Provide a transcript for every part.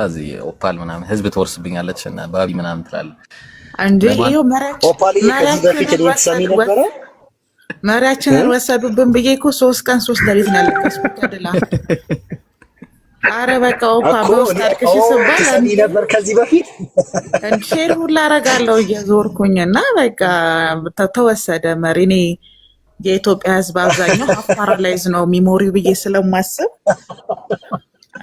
እዚህ ኦፓል ምናምን ህዝብ ትወርስብኛለች እና ባቢ ምናምን ትላለች እንዴ ይሄው መሪያችንን ወሰዱብን ብዬ እኮ 3 ቀን 3 ሌሊት ነው ያለቀስኩት አይደል? አረ በቃ ኦፓ በውስጥ አድርገሽ ስባል ሰሚ ነበር ከዚህ በፊት ሼር ሁላ አረጋለሁ እየዞርኩኝና በቃ ተወሰደ መሪ። እኔ የኢትዮጵያ ህዝብ አብዛኛው ፓራላይዝ ነው ሚሞሪው ብዬ ስለማስብ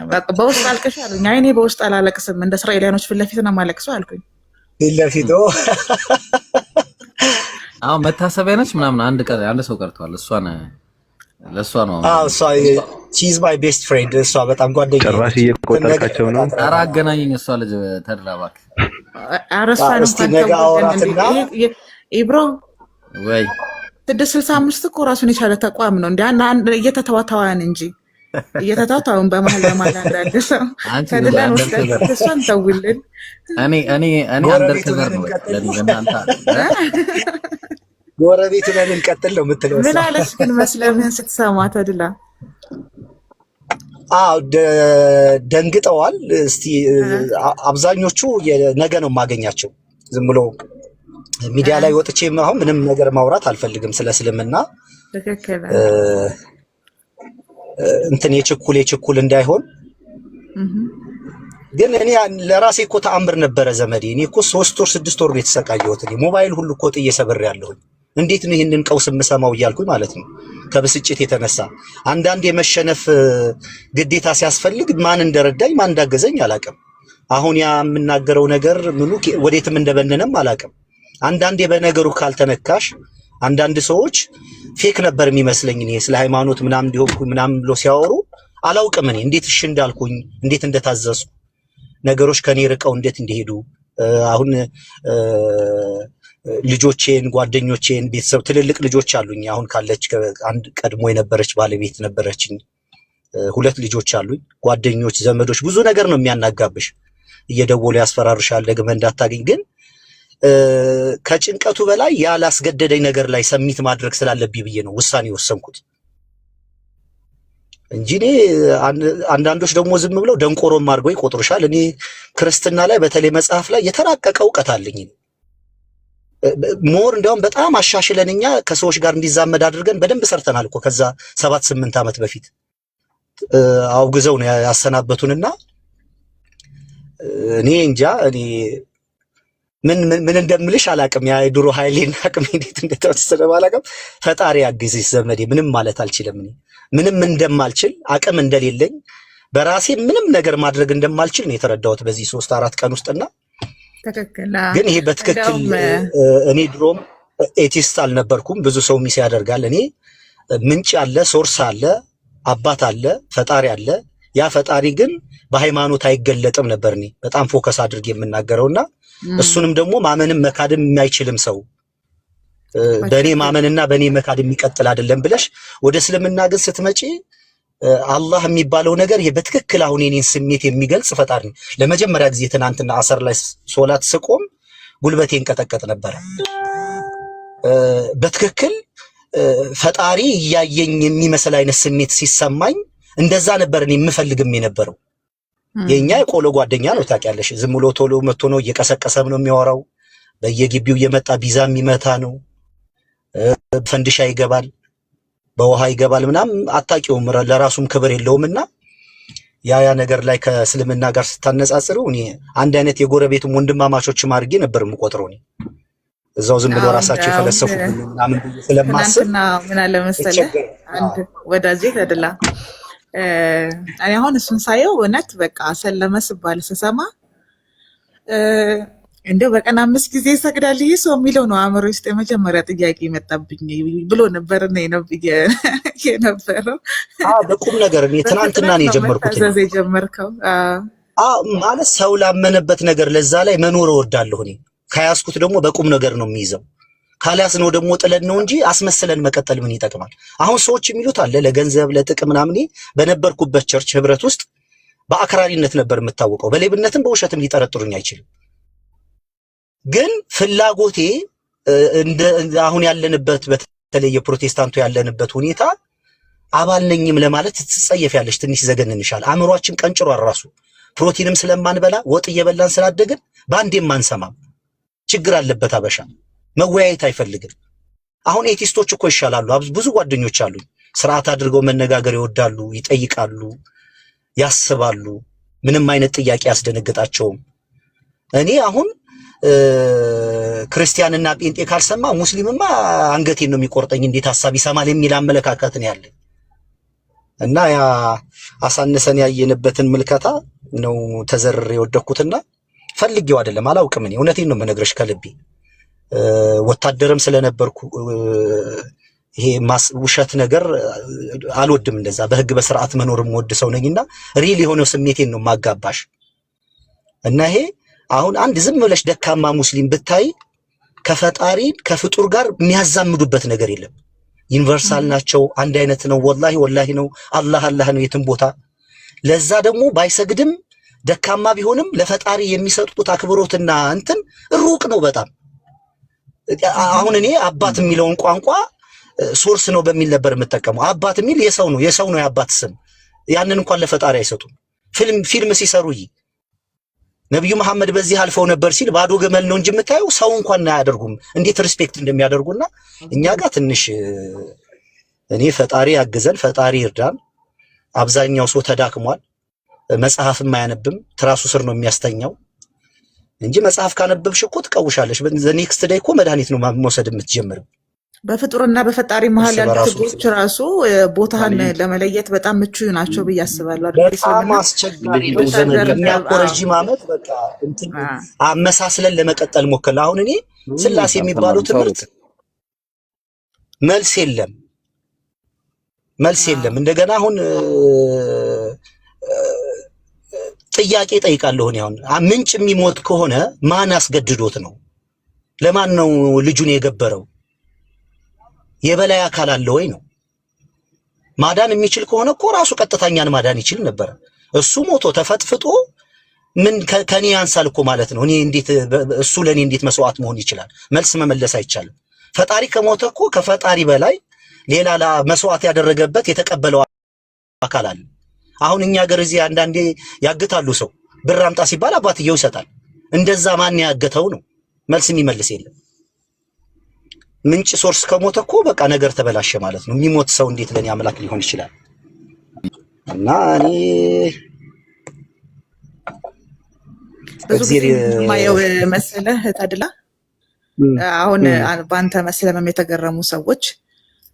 በቃ በውስጥ አልቀሽ አሉኝ። አይ እኔ በውስጥ አላለቅስም እንደ እስራኤላውያኖች ፊት ለፊት ነው ማለቅሰው አልኩኝ። ፊት ለፊት አዎ መታሰቢያ ነች ምናምን አንድ ሰው ቀርቷል። እሷን ለሷ ነው እሷ she's my best friend እሷ በጣም ጓደኛዬ ጭራሽ እየቆጠርካቸው ነው። ኧረ አገናኘኝ እሷ ልጅ ተድላ እባክህ። አረሳን እንኳን ኢብሮ ወይ 665 እኮ ራሱን የቻለ ተቋም ነው እንዴ? አንድ እየተተዋተዋን እንጂ እየተተዋተውን በመሀል እንዳለ ሰው ተድላን ወስደን እሷን ተውልን። እኔ አንደርከቨር ነው ለእናንተ ጎረቤት ነን እንቀጥል ነው የምትለው። ምን አለሽ ግን መስለምን ስትሰማ ተድላ? ደንግጠዋል። እስቲ አብዛኞቹ ነገ ነው የማገኛቸው። ዝም ብሎ ሚዲያ ላይ ወጥቼ አሁን ምንም ነገር ማውራት አልፈልግም ስለ እስልምና። ተከከለ እንትን የችኩል እንዳይሆን ግን እኔ ለራሴ እኮ ተአምር ነበረ ዘመዴ። እኔ እኮ 3 ወር 6 ወር የተሰቃየሁት ሞባይል ሁሉ እኮ ጥዬ ሰብሬያለሁ። እንዴት ነው ይሄንን ቀውስ የምሰማው እያልኩኝ ማለት ነው ከብስጭት የተነሳ። አንዳንድ የመሸነፍ ግዴታ ሲያስፈልግ ማን እንደረዳኝ ማን እንዳገዘኝ አላውቅም። አሁን ያ የምናገረው ነገር ምኑ ወዴትም እንደበነነም አላውቅም። አንዳንዴ በነገሩ ካልተነካሽ አንዳንድ ሰዎች ፌክ ነበር የሚመስለኝ እኔ ስለ ሃይማኖት ምናምን እንዲሆንኩኝ ምናምን ብሎ ሲያወሩ አላውቅም እኔ እንዴት እሺ እንዳልኩኝ እንዴት እንደታዘዝኩ ነገሮች ከኔ ርቀው እንዴት እንደሄዱ አሁን ልጆቼን ጓደኞቼን ቤተሰብ ትልልቅ ልጆች አሉኝ። አሁን ካለች አንድ ቀድሞ የነበረች ባለቤት ነበረችኝ። 2 ልጆች አሉኝ። ጓደኞች፣ ዘመዶች ብዙ ነገር ነው የሚያናጋብሽ። እየደወሉ ያስፈራርሻል ደግመህ እንዳታገኝ። ግን ከጭንቀቱ በላይ ያላስገደደኝ ነገር ላይ ሰሚት ማድረግ ስላለብኝ ብዬ ነው ውሳኔ ወሰንኩት እንጂ እኔ አንዳንዶች ደግሞ ዝም ብለው ደንቆሮም አድርገው ይቆጥሩሻል። እኔ ክርስትና ላይ በተለይ መጽሐፍ ላይ የተራቀቀ እውቀት አለኝ። ሞር እንደውም በጣም አሻሽለንኛ ከሰዎች ጋር እንዲዛመድ አድርገን በደንብ ሰርተናል እኮ ከዛ 7-8 ዓመት በፊት አውግዘው ነው ያሰናበቱንና እኔ እንጃ እኔ ምን እንደምልሽ አላቅም። ያ የድሮ ኃይሌና አቅሜ እንዴት እንደተወሰነ ባላቅም ፈጣሪ ያግዝሽ ዘመዴ። ምንም ማለት አልችልም። እኔ ምንም እንደማልችል አቅም እንደሌለኝ በራሴ ምንም ነገር ማድረግ እንደማልችል ነው የተረዳሁት በዚህ 3-4 ቀን ውስጥና ተከከለ ግን ይሄ በትክክል እኔ ድሮም ኤቲስት አልነበርኩም። ብዙ ሰው ሚስ ያደርጋል። እኔ ምንጭ አለ፣ ሶርስ አለ፣ አባት አለ፣ ፈጣሪ አለ። ያ ፈጣሪ ግን በሃይማኖት አይገለጥም ነበር እኔ በጣም ፎከስ አድርጌ የምናገረውና እሱንም ደግሞ ማመንም መካድም የማይችልም ሰው በእኔ ማመንና በእኔ መካድ የሚቀጥል አይደለም ብለሽ ወደ እስልምና ግን ስትመጪ አላህ የሚባለው ነገር ይሄ በትክክል አሁን የኔን ስሜት የሚገልጽ ፈጣሪ ነው። ለመጀመሪያ ጊዜ ትናንትና አሰር ላይ ሶላት ስቆም ጉልበቴ እንቀጠቀጥ ነበር። በትክክል ፈጣሪ እያየኝ የሚመስል አይነት ስሜት ሲሰማኝ እንደዛ ነበር እኔ የምፈልግም የነበረው። የኛ የቆሎ ጓደኛ ነው ታውቂያለሽ። ዝም ብሎ ቶሎ መጥቶ ነው እየቀሰቀሰም ነው የሚያወራው። በየግቢው እየመጣ ቢዛ የሚመታ ነው። ፈንድሻ ይገባል፣ በውሃ ይገባል ምናምን አታውቂውም። ለራሱም ክብር የለውምና ያ ነገር ላይ ከእስልምና ጋር ስታነጻጽረው እኔ አንድ አይነት የጎረቤቱም ወንድማማቾችም አድርጌ ነበር የምቆጥረው። እኔ እዛው ዝም ብሎ ራሳቸው የፈለሰፉ ምናምን ስለማስብ ምን አለ መሰለህ አንድ ወዳጄ ተድላ እኔ አሁን እሱን ሳየው እውነት በቃ ሰለመ ስባል ስሰማ እንደው በቀን 5 ጊዜ ይሰግዳል ይሄ ሰው የሚለው ነው አእምሮ ውስጥ የመጀመሪያ ጥያቄ መጣብኝ ብሎ ነበር ነው የነበረው። በቁም ነገር እኔ ትናንትና ነው የጀመርከው ማለት ሰው ላመነበት ነገር ለዛ ላይ መኖር እወዳለሁ። እኔ ከያዝኩት ደግሞ በቁም ነገር ነው የሚይዘው። ካላስ ነው ደግሞ ጥለን ነው እንጂ አስመስለን መቀጠል ምን ይጠቅማል? አሁን ሰዎች የሚሉት አለ ለገንዘብ ለጥቅም ምናምን። በነበርኩበት ቸርች ህብረት ውስጥ በአክራሪነት ነበር የምታወቀው። በሌብነትም በውሸትም ሊጠረጥሩኝ አይችልም። ግን ፍላጎቴ አሁን ያለንበት በተለይ የፕሮቴስታንቱ ያለንበት ሁኔታ አባል ነኝም ለማለት ትጸየፊያለሽ። ትንሽ ዘገንንሻል። አእምሯችን ቀንጭሯል ራሱ ፕሮቲንም ስለማንበላ ወጥ እየበላን ስላደግን በአንዴም አንሰማም። ችግር አለበት አበሻ መወያየት አይፈልግም። አሁን ኤቲስቶች እኮ ይሻላሉ። ብዙ ጓደኞች አሉኝ ስርዓት አድርገው መነጋገር ይወዳሉ፣ ይጠይቃሉ፣ ያስባሉ። ምንም አይነት ጥያቄ ያስደነግጣቸውም። እኔ አሁን ክርስቲያንና ጴንጤ ካልሰማ ሙስሊምማ አንገቴን ነው የሚቆርጠኝ፣ እንዴት ሐሳብ ይሰማል የሚል አመለካከት ነው ያለኝ። እና ያ አሳነሰን ያየንበትን ምልከታ ነው ተዘርሬ የወደኩትና ፈልጌው አይደለም፣ አላውቅም። እኔ እውነቴን ነው የምነግርሽ ከልቤ ወታደርም ስለነበርኩ ይሄ ውሸት ነገር አልወድም። እንደዛ በህግ በስርዓት መኖርም ወድ ሰው ነኝና ሪል የሆነው ስሜቴን ነው ማጋባሽ። እና ይሄ አሁን አንድ ዝም ብለሽ ደካማ ሙስሊም ብታይ ከፈጣሪ ከፍጡር ጋር የሚያዛምዱበት ነገር የለም። ዩኒቨርሳል ናቸው፣ አንድ አይነት ነው። ወላሂ ወላሂ ነው። አላህ አላህ ነው የትም ቦታ። ለዛ ደግሞ ባይሰግድም ደካማ ቢሆንም ለፈጣሪ የሚሰጡት አክብሮትና እንትን ሩቅ ነው በጣም። አሁን እኔ አባት የሚለውን ቋንቋ ሶርስ ነው በሚል ነበር የምጠቀመው። አባት የሚል የሰው ነው የአባት ስም። ያንን እንኳን ለፈጣሪ አይሰጡም። ፊልም ሲሰሩ ነብዩ መሐመድ በዚህ አልፈው ነበር ሲል ባዶ ገመል ነው እንጂ የምታየው ሰው እንኳን አያደርጉም። እንዴት ሪስፔክት እንደሚያደርጉና እኛ ጋር ትንሽ እኔ ፈጣሪ ያግዘን፣ ፈጣሪ ይርዳን። አብዛኛው ሰው ተዳክሟል። መጽሐፍም አያነብም፣ ትራሱ ስር ነው የሚያስተኛው እንጂ መጽሐፍ ካነበብሽ እኮ ትቀውሻለሽ። ኔክስት ዴይ እኮ መድኃኒት ነው መውሰድ የምትጀምረው። በፍጡርና በፈጣሪ መሀል ያሉት ህጎች ራሱ ቦታህን ለመለየት በጣም ምቹ ናቸው ብዬ አስባለሁ። በጣም አስቸጋሪ ነው። ዘመን ረጅም ዓመት በቃ እንትን አመሳስለን ለመቀጠል ሞከል። አሁን እኔ ስላሴ የሚባለው ትምህርት መልስ የለም። እንደገና አሁን ጥያቄ ጠይቃለሁ። አሁን ምንጭ የሚሞት ከሆነ ማን አስገድዶት ነው? ለማን ነው ልጁን የገበረው? የበላይ አካል አለ ወይ ነው? ማዳን የሚችል ከሆነ እኮ ራሱ ቀጥታኛን ማዳን ይችል ነበር። እሱ ሞቶ ተፈጥፍጦ ምን ከኔ ያንሳል እኮ ማለት ነው። እኔ እንዴት እሱ ለኔ እንዴት መስዋዕት መሆን ይችላል? መልስ መመለስ አይቻልም። ፈጣሪ ከሞተ እኮ ከፈጣሪ በላይ ሌላ መስዋዕት ያደረገበት የተቀበለው አካል አለ። አሁን እኛ ሀገር እዚህ አንዳንዴ ያግታሉ። ሰው ብር አምጣ ሲባል አባትየው ይሰጣል። እንደዛ ማን ያገተው ነው? መልስ የሚመልስ የለም። ምንጭ ሶርስ ከሞተ እኮ በቃ ነገር ተበላሸ ማለት ነው። የሚሞት ሰው እንዴት ለኔ አምላክ ሊሆን ይችላል? እና እኔ ብዙ ጊዜ ማየው መሰለህ ታድላ አሁን በአንተ መስለምም የተገረሙ ሰዎች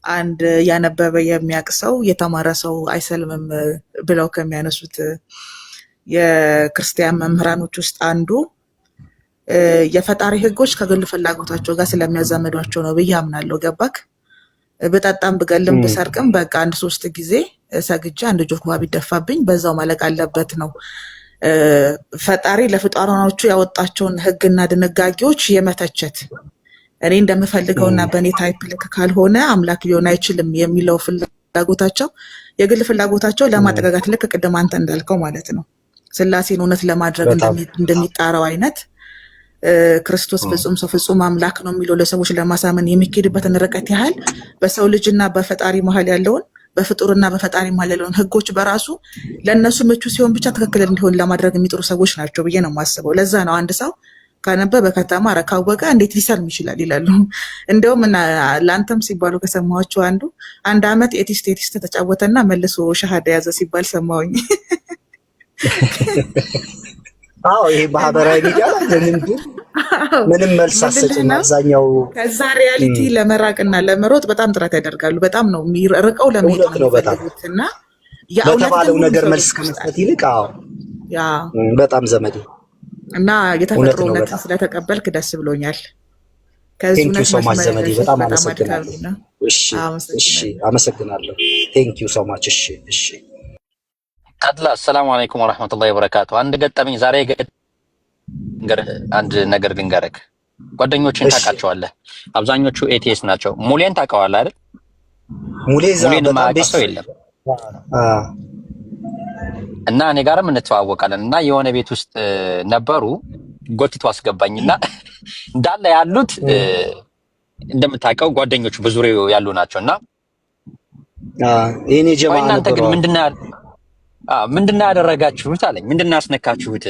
አንድ ያነበበ የሚያውቅ ሰው የተማረ ሰው አይሰልምም ብለው ከሚያነሱት የክርስቲያን መምህራኖች ውስጥ አንዱ የፈጣሪ ህጎች ከግል ፍላጎታቸው ጋር ስለሚያዛምዷቸው ነው ብዬ አምናለሁ። ገባክ? በጣጣም ብገልም ብሰርቅም በቃ 1-3 ጊዜ ሰግጄ አንድ ጆክ ውሃ ቢደፋብኝ በዛው ማለቅ አለበት ነው። ፈጣሪ ለፍጡራኖቹ ያወጣቸውን ህግና ድንጋጌዎች የመተቸት እኔ እንደምፈልገውና በእኔ ታይፕ ልክ ካልሆነ አምላክ ሊሆን አይችልም የሚለው ፍላጎታቸው የግል ፍላጎታቸው ለማጠጋጋት ልክ ቅድም አንተ እንዳልከው ማለት ነው ስላሴን እውነት ለማድረግ እንደሚጣራው አይነት ክርስቶስ ፍጹም ሰው ፍጹም አምላክ ነው የሚለው ለሰዎች ለማሳመን የሚኬድበትን ርቀት ያህል በሰው ልጅና በፈጣሪ መሀል ያለውን በፍጡርና በፈጣሪ መሀል ያለውን ህጎች በራሱ ለእነሱ ምቹ ሲሆን ብቻ ትክክል እንዲሆን ለማድረግ የሚጥሩ ሰዎች ናቸው ብዬ ነው የማስበው። ለዛ ነው አንድ ሰው ካነበበ ከተማረ ካወቀ እንዴት ሊሰልም ይችላል ይላሉ። እንደውም ለአንተም ሲባሉ ከሰማኋቸው አንድ አመት ኤቲስት ተጫወተና መልሶ ሻሃዳ ያዘ ሲባል ሰማሁኝ። አዎ ይሄ ማህበራዊ ሚዲያ ምንም መልስ አሰጭና አብዛኛው ከዛ ሪያሊቲ ለመራቅና ለመሮጥ በጣም ጥረት ያደርጋሉ። በጣም ነው የሚርቀው ለመሄድ ነው በጣምና በተባለው ነገር መልስ ከመስጠት ይልቅ ያ በጣም ዘመዴ እና የተፈጥሮነት ስለተቀበልክ ደስ ብሎኛል። ቴንክ ዩ ሶ ማች ዘመዴ፣ በጣም አመሰግናለሁ። እሺ አመሰግናለሁ። ቴንክ ዩ ሶ ማች። እሺ ታድላ ሰላም አለይኩም ወራህመቱላሂ ወበረካቱ። አንድ ገጠመኝ ዛሬ አንድ ነገር ልንገርህ። ጓደኞችን ታውቃቸዋለህ? አብዛኞቹ ኤቲኤስ ናቸው። ሙሌን ታውቀዋለህ አይደል? ሙሌን ማያውቅ ሰው የለም። እና እኔ ጋርም እንተዋወቃለን እና የሆነ ቤት ውስጥ ነበሩ። ጎትቶ አስገባኝና እንዳለ ያሉት እንደምታውቀው ጓደኞቹ በዙሪያው ያሉ ናቸውና የኔ ጀማ እናንተ ግን ምንድነው ምንድነው ያደረጋችሁት አለኝ። ምንድነው ያስነካችሁት?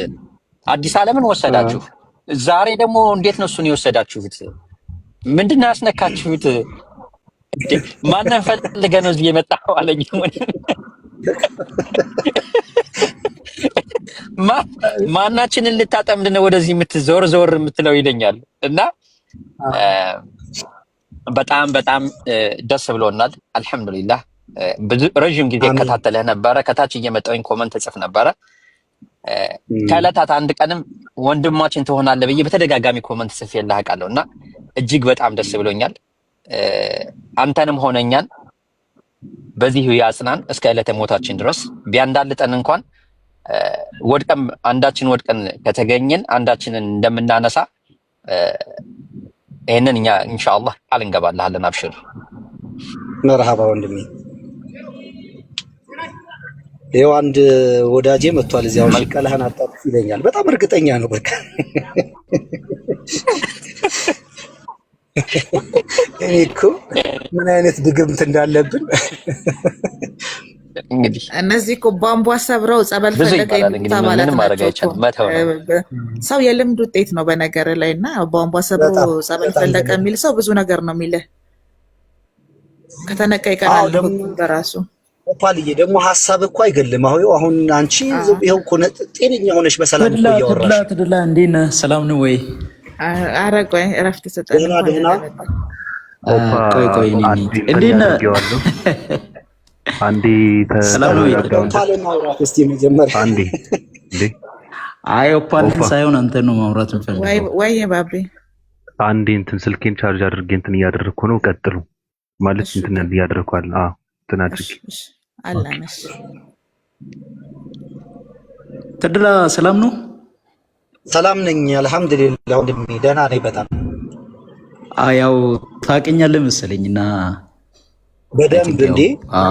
አዲስ ዓለምን ወሰዳችሁ። ዛሬ ደግሞ እንዴት ነው እሱን የወሰዳችሁት? ምንድነው ያስነካችሁት? ማንን ፈልገህ ነው እዚህ የመጣኸው አለኝ። ማናችንን ልታጠምድ ነው ወደዚህ የምትዞር ዞር የምትለው ይለኛል። እና በጣም በጣም ደስ ብሎናል። አልሐምዱሊላህ። ብዙ ረጅም ጊዜ እከታተልህ ነበረ። ከታች እየመጣሁኝ ኮመንት እጽፍ ነበረ። ከዕለታት አንድ ቀንም ወንድማችን ትሆናለህ ብዬ በተደጋጋሚ ኮመንት ጽፌልህ አውቃለሁ እና እጅግ በጣም ደስ ብሎኛል። አንተንም ሆነኛን በዚህ ያጽናን እስከ ዕለተ ሞታችን ድረስ ቢያንዳልጠን እንኳን ወድቀን አንዳችን ወድቀን ከተገኘን አንዳችንን እንደምናነሳ ይሄንን እኛ ኢንሻአላህ ቃል እንገባልሃለን። አብሽር። መርሃባ ወንድሜ። ይኸው አንድ ወዳጄ መጥቷል። እዚያው ሽቀላህን አጣጥፍ ይለኛል። በጣም እርግጠኛ ነው። በቃ እኔ እኮ ምን አይነት ድግምት እንዳለብን እንግዲህ እነዚህ እኮ ቧንቧ ሰብረው ጸበል ፈለገ ማለት ናቸው። ሰው የልምድ ውጤት ነው በነገር ላይ እና ቧንቧ ሰብረው ጸበል ፈለገ የሚል ሰው ብዙ ነገር ነው የሚልህ። ከተነቀ ይቀራል በራሱ። ፓልዬ ደግሞ ሀሳብ እኮ አይገልም። አሁን አንቺ ይኸው እኮ ጤነኛ ሆነሽ በሰላም እኮ እያወራሽ ትድላ እንዴት ነህ? ሰላም ነው ወይ? ኧረ ቆይ እረፍት ሰጠኝ። ደህና ቆይ እንዴት ነህ? አንዴ ሰላም ነው እስቲ መጀመሪያ አንዴ እንዴ አይ ኦፓልን ሳይሆን አንተን ነው ማውራት እንፈልጋለን። ወይ ባቢ አንዴ እንትን ስልኬን ቻርጅ አድርጌ እንትን እያደረኩ ነው። ቀጥሉ ማለት እንትን እያደረኩ አለ። እንትን አድርጌ አላነሽ ትድላ ሰላም ነው? ሰላም ነኝ አልሐምዱሊላህ ወንድሜ ደህና ነኝ በጣም። ያው ታውቀኛለህ መሰለኝና በደንብ እንዴ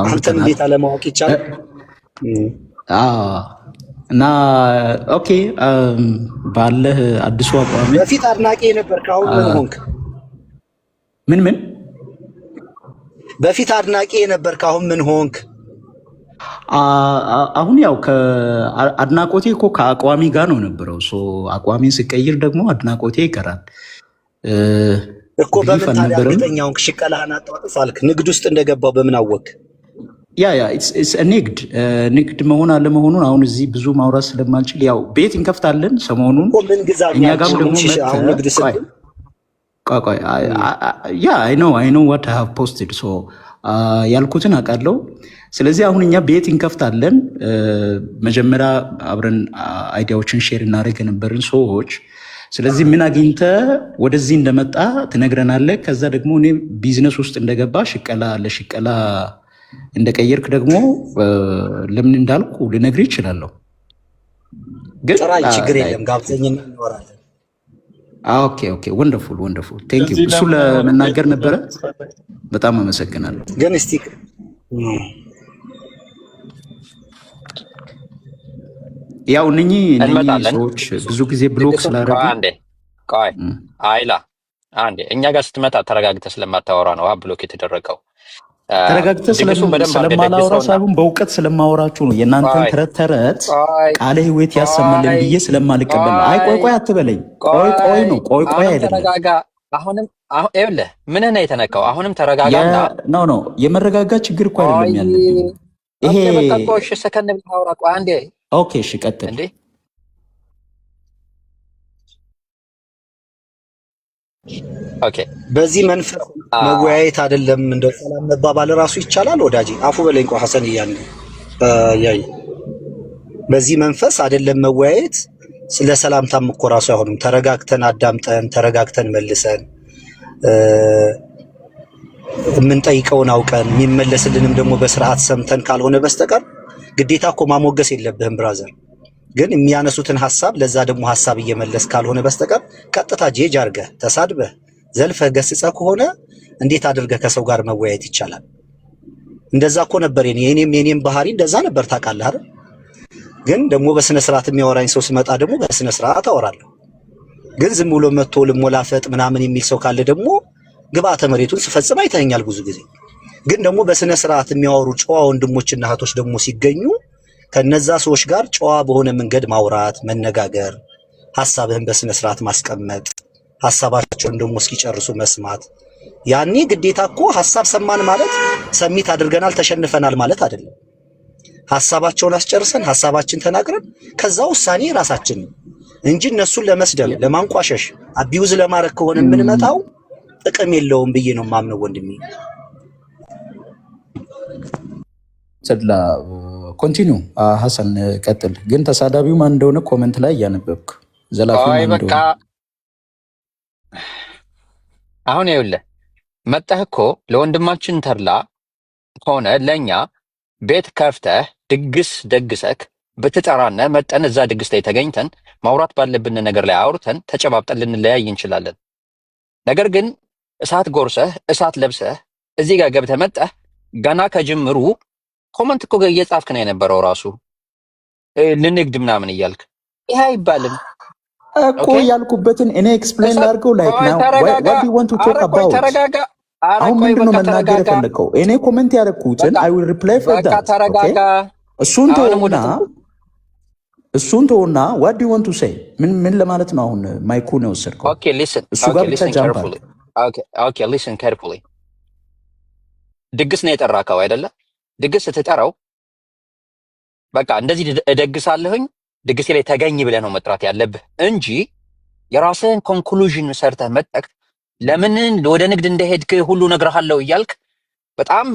አንተን እንዴት አለማወቅ ይቻላል? እና ኦኬ ባለህ አዲሱ አቋም በፊት አድናቂ ነበር። አሁን ምን ሆንክ? ምን በፊት አድናቂ ነበር። አሁን ምን ሆንክ? አሁን ያው ከአድናቆቴ እኮ ከአቋሚ ጋር ነው ነበረው። አቋሚን ስቀይር ደግሞ አድናቆቴ ይቀራል እኮ። በምን ታዲያ እርግጠኛውን ሽቀላህን አጣጥፍ አልክ? ንግድ ውስጥ እንደገባው በምን አወቅ? ንግድ መሆን አለመሆኑን አሁን እዚህ ብዙ ማውራት ስለማልችል ያው ቤት እንከፍታለን ሰሞኑን እኛ ጋር ደግሞ ንግድ ስል አይ ኖ ዋት አይ ሃቭ ፖስትድ ያልኩትን አውቃለሁ። ስለዚህ አሁን እኛ ቤት እንከፍታለን። መጀመሪያ አብረን አይዲያዎችን ሼር እናደርግ የነበርን ሰዎች። ስለዚህ ምን አግኝተ ወደዚህ እንደመጣ ትነግረናለህ። ከዛ ደግሞ እኔ ቢዝነስ ውስጥ እንደገባ ለሽቀላ እንደቀየርክ ደግሞ ለምን እንዳልኩ ልነግርህ ይችላለሁ። ግን ችግር የለም ጋብዘኝና እንወራለን። ኦኬ ወንደርፉል ቴንክ ዩ። እሱ ለመናገር ነበረ። በጣም አመሰግናለሁ። ግን እስቲ ያው እነኚህ ሰዎች ብዙ ጊዜ ብሎክ ስላደረጉ ቆይ አይላ አንዴ እኛ ጋር ስትመጣ ተረጋግተህ ስለማታወራ ነው ብሎክ የተደረገው። ተረጋግተህ ስለማላወራ ሳይሆን በእውቀት ስለማወራችሁ ነው። የእናንተን ተረት ቃለ ሕይወት ያሰማልን ብዬ ስለማልቀበል ነው። አይ ቆይ አትበለኝ። ቆይ አይደለም። ተረጋጋ። አሁንም ይኸውልህ ምንህ ነው የተነካው? አሁንም ተረጋጋና ኖ የመረጋጋት ችግር እኮ አይደለም ያለብኝ። ይሄ በቃ ሰከን ብለህ አውራ። ቆይ አንዴ ኦኬ እሺ ቀጥል። እንዴ ኦኬ በዚህ መንፈስ መወያየት አይደለም እንደው ሰላም መባባል ራሱ ይቻላል ወዳጄ። አፉ በለኝ ቆይ ሐሰን ያይ በዚህ መንፈስ አይደለም መወያየት ስለ ሰላምታም እኮ ራሱ አይሆንም። ተረጋግተን አዳምጠን ተረጋግተን መልሰን የምንጠይቀውን አውቀን የሚመለስልንም ደግሞ በስርዓት ሰምተን ካልሆነ በስተቀር ግዴታ እኮ ማሞገስ የለብህም ብራዘር። ግን የሚያነሱትን ሐሳብ ለዛ ደግሞ ሐሳብ እየመለስ ካልሆነ በስተቀር ቀጥታ ጄጅ አድርገህ ተሳድበህ ዘልፈህ ገስጸህ ከሆነ እንዴት አድርገህ ከሰው ጋር መወያየት ይቻላል? እንደዛ እኮ ነበር የኔም ባህሪ እንደዛ ነበር ታውቃለህ አይደል? ግን ደግሞ በስነ ስርዓት የሚያወራኝ ሰው ሲመጣ ደግሞ በስነ ስርዓት አወራለሁ። ግን ዝም ብሎ መጥቶ ልሞላፈጥ ምናምን የሚል ሰው ካለ ደግሞ ግብአተ መሬቱን ስፈጽም አይተኛል ብዙ ጊዜ። ግን ደግሞ በስነ ስርዓት የሚያወሩ ጨዋ ወንድሞችና እህቶች ደግሞ ሲገኙ ከነዛ ሰዎች ጋር ጨዋ በሆነ መንገድ ማውራት፣ መነጋገር፣ ሐሳብህን በስነ ስርዓት ማስቀመጥ፣ ሐሳባቸውን ደግሞ እስኪጨርሱ መስማት። ያኔ ግዴታ እኮ ሐሳብ ሰማን ማለት ሰሚት አድርገናል ተሸንፈናል ማለት አይደለም። ሐሳባቸውን አስጨርሰን ሐሳባችን ተናግረን ከዛ ውሳኔ ራሳችን እንጂ እነሱን ለመስደብ ለማንቋሸሽ አቢዩዝ ለማድረግ ከሆነ የምንመጣው ጥቅም የለውም ብዬ ነው የማምነው ወንድሜ። ተድላ ኮንቲኒው ሐሰን ቀጥል። ግን ተሳዳቢው ማን እንደሆነ ኮመንት ላይ እያነበብክ ዘላፊው ማን በቃ እንደሆነ አሁን ይኸውልህ መጣህ እኮ ለወንድማችን ተድላ ሆነ ለኛ ቤት ከፍተህ ድግስ ደግሰክ ብትጠራነ መጠን እዛ ድግስ ላይ ተገኝተን ማውራት ባለብን ነገር ላይ አውርተን ተጨባብጠን ልንለያይ እንችላለን። ነገር ግን እሳት ጎርሰህ እሳት ለብሰህ እዚህ ጋር ገብተህ መጣህ ገና ከጅምሩ ኮመንት እኮ እየጻፍክ ነው የነበረው ራሱ ልንግድ ምናምን እያልክ ይሄ አይባልም እኮ ያልኩበትን እኔ ኤክስፕሌን ላድርገው። ላይክ ናው what do you want to talk about? አሁን ምንድነው መናገር የፈለከው? እኔ ኮሜንት ያደረኩትን I will reply for that. እሱን ተውና what do you want to say? ምን ለማለት ነው አሁን ማይኩን የወሰድከው? Okay, listen. እሱ ጋር ብቻ ጃምፕ አለ። Okay, listen carefully. ድግስ ነው የጠራከው አይደለ? ድግስ ስትጠራው በቃ እንደዚህ እደግሳለሁኝ ድግሴ ላይ ተገኝ ብለህ ነው መጥራት ያለብህ እንጂ የራስህን ኮንክሉዥን ሰርተህ መጠቅ ለምን ወደ ንግድ እንደሄድክ ሁሉ ነግረሃለሁ እያልክ በጣም